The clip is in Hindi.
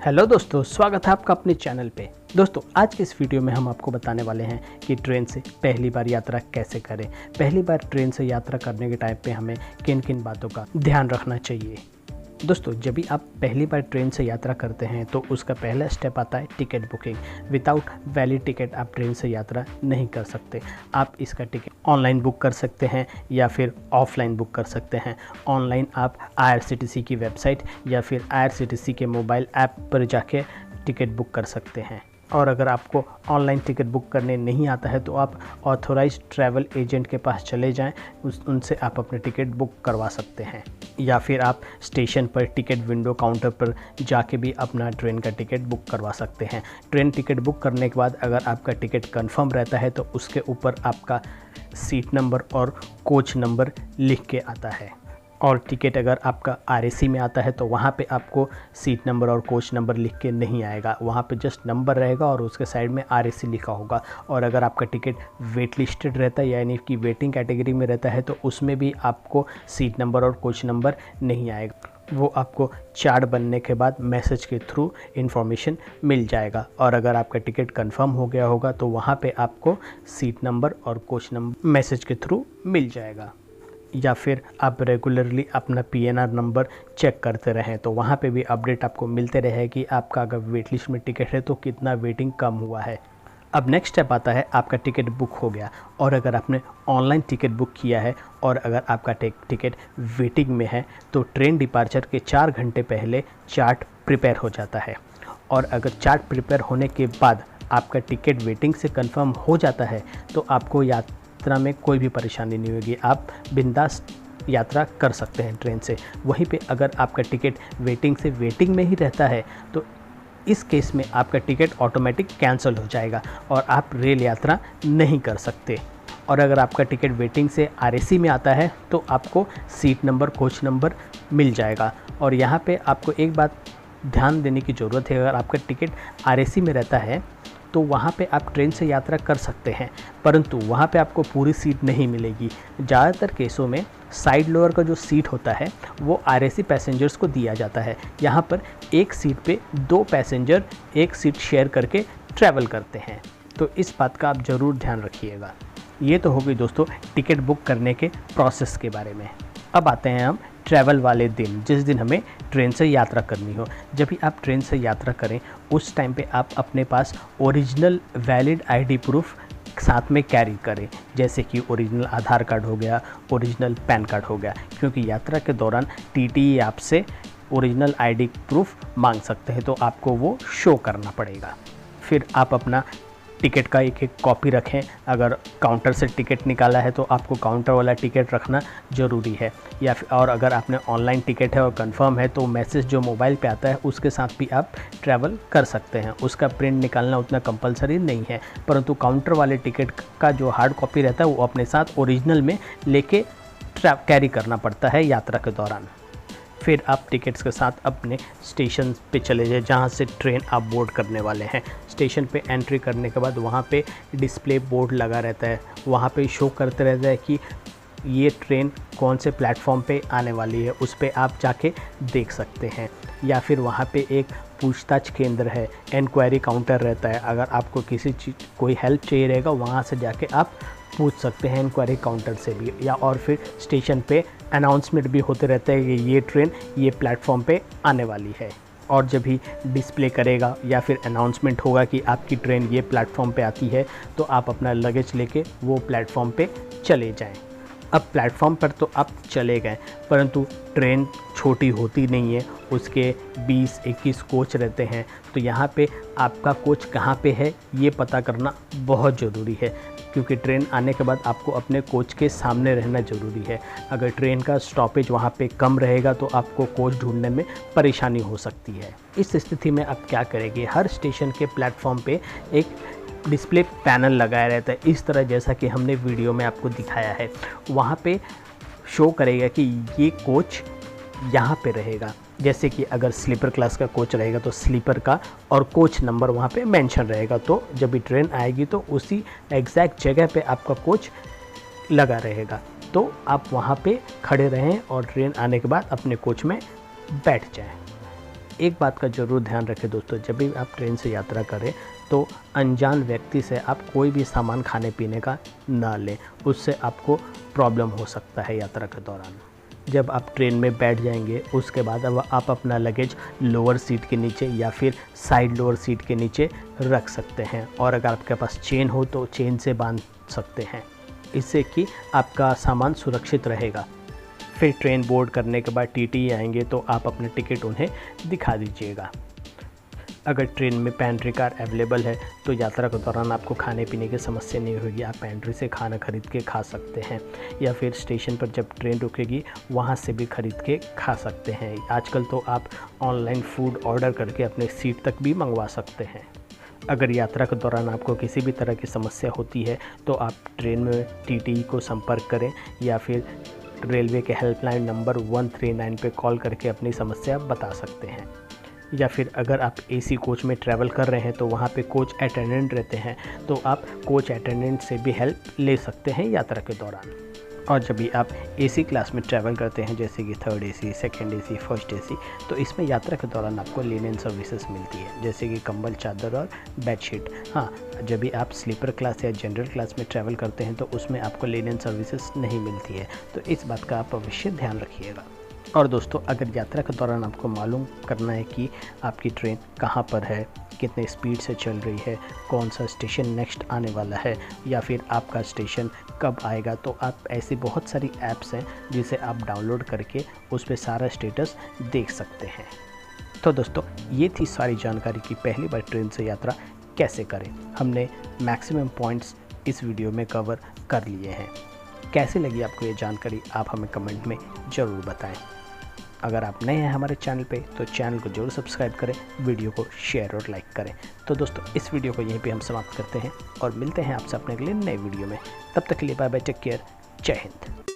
हेलो दोस्तों, स्वागत है आपका अपने चैनल पे। दोस्तों, आज के इस वीडियो में हम आपको बताने वाले हैं कि ट्रेन से पहली बार यात्रा कैसे करें। पहली बार ट्रेन से यात्रा करने के टाइम पे हमें किन किन बातों का ध्यान रखना चाहिए। दोस्तों, जब भी आप पहली बार ट्रेन से यात्रा करते हैं तो उसका पहला स्टेप आता है ticket booking. Without valid ticket आप ट्रेन से यात्रा नहीं कर सकते। आप इसका टिकट ऑनलाइन बुक कर सकते हैं या फिर ऑफलाइन बुक कर सकते हैं। ऑनलाइन आप IRCTC की वेबसाइट या फिर IRCTC के मोबाइल ऐप पर जाके टिकट बुक कर सकते हैं। और अगर आपको ऑनलाइन टिकट बुक करने नहीं आता है तो आप ऑथोराइज्ड ट्रैवल एजेंट के पास चले जाएं, उनसे आप अपने टिकट बुक करवा सकते हैं। या फिर आप स्टेशन पर टिकट विंडो काउंटर पर जाके भी अपना ट्रेन का टिकट बुक करवा सकते हैं। ट्रेन टिकट बुक करने के बाद अगर आपका टिकट कंफर्म रहता है तो उसके ऊपर आपका सीट नंबर और कोच नंबर लिख के आता है। और टिकट अगर आपका RAC में आता है तो वहाँ पे आपको सीट नंबर और कोच नंबर लिख के नहीं आएगा, वहाँ पे जस्ट नंबर रहेगा और उसके साइड में RAC लिखा होगा। और अगर आपका टिकट वेट लिस्टेड रहता है यानी कि वेटिंग कैटेगरी में रहता है तो उसमें भी आपको सीट नंबर और कोच नंबर नहीं आएगा। वो आपको चार्ट बनने के बाद मैसेज के थ्रू इन्फॉर्मेशन मिल जाएगा। और अगर आपका टिकट कंफर्म हो गया होगा तो वहाँ पे आपको सीट नंबर और कोच नंबर मैसेज के थ्रू मिल जाएगा। या फिर आप रेगुलरली अपना PNR नंबर चेक करते रहें तो वहाँ पे भी अपडेट आपको मिलते रहे कि आपका अगर वेट लिस्ट में टिकट है तो कितना वेटिंग कम हुआ है। अब नेक्स्ट स्टेप आता है, आपका टिकट बुक हो गया और अगर आपने ऑनलाइन टिकट बुक किया है और अगर आपका टिकट वेटिंग में है तो ट्रेन डिपार्चर के 4 घंटे पहले चार्ट प्रिपेयर हो जाता है। और अगर चार्ट प्रिपेयर होने के बाद आपका टिकट वेटिंग से कंफर्म हो जाता है तो आपको यात्रा में कोई भी परेशानी नहीं होगी, आप बिंदास यात्रा कर सकते हैं ट्रेन से। वहीं पे अगर आपका टिकट वेटिंग में ही रहता है तो इस केस में आपका टिकट ऑटोमेटिक कैंसिल हो जाएगा और आप रेल यात्रा नहीं कर सकते। और अगर आपका टिकट वेटिंग से RAC में आता है तो आपको सीट नंबर कोच नंबर मिल जाएगा। और यहाँ पे आपको एक बात ध्यान देने की ज़रूरत है, अगर आपका टिकट RAC में रहता है तो वहाँ पे आप ट्रेन से यात्रा कर सकते हैं, परंतु वहाँ पे आपको पूरी सीट नहीं मिलेगी। ज़्यादातर केसों में साइड लोअर का जो सीट होता है वो RAC पैसेंजर्स को दिया जाता है। यहाँ पर एक सीट पे 2 पैसेंजर एक सीट शेयर करके ट्रैवल करते हैं, तो इस बात का आप ज़रूर ध्यान रखिएगा। ये तो हो गई दोस्तों टिकट बुक करने के प्रोसेस के बारे में। अब आते हैं हम ट्रैवल वाले दिन, जिस दिन हमें ट्रेन से यात्रा करनी हो। जब भी आप ट्रेन से यात्रा करें उस टाइम पे आप अपने पास ओरिजिनल वैलिड ID प्रूफ साथ में कैरी करें, जैसे कि ओरिजिनल आधार कार्ड हो गया, ओरिजिनल पैन कार्ड हो गया, क्योंकि यात्रा के दौरान TTE आपसे ओरिजिनल ID प्रूफ मांग सकते हैं तो आपको वो शो करना पड़ेगा। फिर आप अपना टिकट का एक कॉपी रखें। अगर काउंटर से टिकट निकाला है तो आपको काउंटर वाला टिकट रखना ज़रूरी है। या फिर और अगर आपने ऑनलाइन टिकट है और कंफर्म है तो मैसेज जो मोबाइल पे आता है उसके साथ भी आप ट्रैवल कर सकते हैं। उसका प्रिंट निकालना उतना कंपलसरी नहीं है, परंतु काउंटर वाले टिकट का जो हार्ड कॉपी रहता है वो अपने साथ ओरिजिनल में लेके कैरी करना पड़ता है यात्रा के दौरान। फिर आप टिकट्स के साथ अपने स्टेशन पे चले जाए जहाँ से ट्रेन आप बोर्ड करने वाले हैं। स्टेशन पे एंट्री करने के बाद वहाँ पे डिस्प्ले बोर्ड लगा रहता है, वहाँ पे शो करते रहता है कि ये ट्रेन कौन से प्लेटफॉर्म पे आने वाली है, उस पे आप जाके देख सकते हैं। या फिर वहाँ पे एक पूछताछ केंद्र है, इंक्वायरी काउंटर रहता है। अगर आपको किसी चीज़ कोई हेल्प चाहिए रहेगा वहाँ से जाके आप पूछ सकते हैं इंक्वायरी काउंटर से भी। या और फिर स्टेशन पे अनाउंसमेंट भी होते रहते हैं कि ये ट्रेन ये प्लेटफॉर्म पे आने वाली है। और जब भी डिस्प्ले करेगा या फिर अनाउंसमेंट होगा कि आपकी ट्रेन ये प्लेटफॉर्म पे आती है तो आप अपना लगेज लेके वो प्लेटफॉर्म पे चले जाएं। अब प्लेटफॉर्म पर तो आप चले गए, परंतु ट्रेन छोटी होती नहीं है, उसके 20-21 कोच रहते हैं। तो यहाँ पे आपका कोच कहाँ पे है ये पता करना बहुत ज़रूरी है, क्योंकि ट्रेन आने के बाद आपको अपने कोच के सामने रहना ज़रूरी है। अगर ट्रेन का स्टॉपेज वहाँ पे कम रहेगा तो आपको कोच ढूंढने में परेशानी हो सकती है। इस स्थिति में आप क्या करेंगे, हर स्टेशन के प्लेटफॉर्म पे एक डिस्प्ले पैनल लगाया रहता है, इस तरह जैसा कि हमने वीडियो में आपको दिखाया है। वहाँ पे शो करेगा कि ये कोच यहाँ पे रहेगा। जैसे कि अगर स्लीपर क्लास का कोच रहेगा तो स्लीपर का और कोच नंबर वहाँ पे मेंशन रहेगा, तो जब भी ट्रेन आएगी तो उसी एग्जैक्ट जगह पे आपका कोच लगा रहेगा। तो आप वहाँ पे खड़े रहें और ट्रेन आने के बाद अपने कोच में बैठ जाएं। एक बात का ज़रूर ध्यान रखें दोस्तों, जब भी आप ट्रेन से यात्रा करें तो अनजान व्यक्ति से आप कोई भी सामान खाने पीने का ना लें, उससे आपको प्रॉब्लम हो सकता है यात्रा के दौरान। जब आप ट्रेन में बैठ जाएंगे उसके बाद अब आप अपना लगेज लोअर सीट के नीचे या फिर साइड लोअर सीट के नीचे रख सकते हैं, और अगर आपके पास चेन हो तो चेन से बांध सकते हैं, इससे कि आपका सामान सुरक्षित रहेगा। फिर ट्रेन बोर्ड करने के बाद टीटी आएंगे तो आप अपना टिकट उन्हें दिखा दीजिएगा। अगर ट्रेन में पेंट्री कार अवेलेबल है तो यात्रा के दौरान आपको खाने पीने की समस्या नहीं होगी, आप पेंट्री से खाना खरीद के खा सकते हैं, या फिर स्टेशन पर जब ट्रेन रुकेगी वहाँ से भी खरीद के खा सकते हैं। आजकल तो आप ऑनलाइन फूड ऑर्डर करके अपने सीट तक भी मंगवा सकते हैं। अगर यात्रा के दौरान आपको किसी भी तरह की समस्या होती है तो आप ट्रेन में टीटी को संपर्क करें या फिर रेलवे के हेल्पलाइन नंबर 139 पे कॉल करके अपनी समस्या बता सकते हैं। या फिर अगर आप एसी कोच में ट्रैवल कर रहे हैं तो वहाँ पे कोच अटेंडेंट रहते हैं, तो आप कोच अटेंडेंट से भी हेल्प ले सकते हैं यात्रा के दौरान। और जब भी आप एसी क्लास में ट्रैवल करते हैं जैसे कि 3rd AC, 2nd AC, 1st AC, तो इसमें यात्रा के दौरान आपको लिनेन सर्विसेज मिलती है, जैसे कि कंबल, चादर और बेडशीट। हाँ, जब भी आप स्लीपर क्लास या जनरल क्लास में ट्रैवल करते हैं तो उसमें आपको लिनेन सर्विसेज नहीं मिलती है, तो इस बात का आप अवश्य ध्यान रखिएगा। और दोस्तों, अगर यात्रा के दौरान आपको मालूम करना है कि आपकी ट्रेन कहाँ पर है, कितने स्पीड से चल रही है, कौन सा स्टेशन नेक्स्ट आने वाला है, या फिर आपका स्टेशन कब आएगा, तो आप ऐसी बहुत सारी ऐप्स हैं जिसे आप डाउनलोड करके उस पर सारा स्टेटस देख सकते हैं। तो दोस्तों, ये थी सारी जानकारी कि पहली बार ट्रेन से यात्रा कैसे करें। हमने मैक्सिमम पॉइंट्स इस वीडियो में कवर कर लिए हैं। कैसी लगी आपको ये जानकारी, आप हमें कमेंट में ज़रूर बताएं। अगर आप नए हैं हमारे चैनल पे तो चैनल को जरूर सब्सक्राइब करें, वीडियो को शेयर और लाइक करें। तो दोस्तों, इस वीडियो को यहीं पे हम समाप्त करते हैं और मिलते हैं आपसे अपने अगले नए वीडियो में। तब तक के लिए बाय बाय, टेक केयर, जय हिंद।